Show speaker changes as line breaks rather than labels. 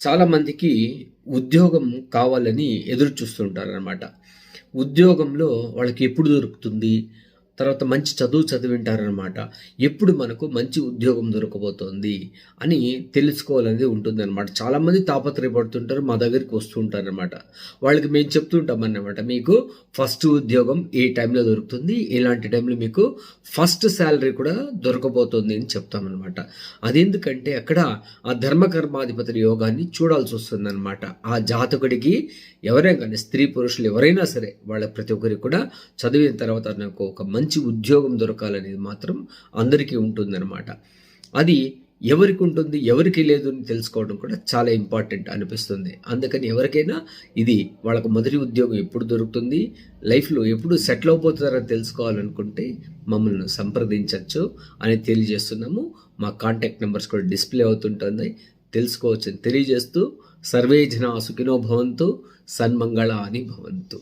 చాలా మందికి ఉద్యోగం కావాలని ఎదురు చూస్తుంటారనమాట. ఉద్యోగంలో వాళ్ళకి ఎప్పుడు దొరుకుతుంది? తర్వాత మంచి చదువు చదివింటారనమాట. ఎప్పుడు మనకు మంచి ఉద్యోగం దొరకబోతోంది అని తెలుసుకోవాలనేది ఉంటుందనమాట. చాలామంది తాపత్రయపడుతుంటారు. మా దగ్గరికి వస్తూ ఉంటారనమాట. వాళ్ళకి మేము చెప్తుంటామన్నమాట. మీకు ఫస్ట్ ఉద్యోగం ఏ టైంలో దొరుకుతుంది, ఇలాంటి టైంలో మీకు ఫస్ట్ శాలరీ కూడా దొరకబోతోంది అని చెప్తామన్నమాట. అదెందుకంటే అక్కడ ఆ ధర్మకర్మాధిపతి యోగాన్ని చూడాల్సి వస్తుందన్నమాట. ఆ జాతకుడికి ఎవరైనా కానీ స్త్రీ పురుషులు ఎవరైనా సరే వాళ్ళ ప్రతి ఒక్కరికి కూడా చదివిన తర్వాత నాకు ఒక మంచి ఉద్యోగం దొరకాలనేది మాత్రం అందరికీ ఉంటుందన్నమాట. అది ఎవరికి ఉంటుంది, ఎవరికి లేదు అని తెలుసుకోవడం కూడా చాలా ఇంపార్టెంట్ అనిపిస్తుంది. అందుకని ఎవరికైనా ఇది వాళ్ళకు మొదటి ఉద్యోగం ఎప్పుడు దొరుకుతుంది, లైఫ్లో ఎప్పుడు సెటిల్ అయిపోతారని తెలుసుకోవాలనుకుంటే మమ్మల్ని సంప్రదించవచ్చు అని తెలియజేస్తున్నాము. మా కాంటాక్ట్ నెంబర్స్ కూడా డిస్ప్లే అవుతుంటుంది, తెలుసుకోవచ్చని తెలియజేస్తూ సర్వే జనా సుఖినో భవంతు, సన్మంగళాని భవంతు.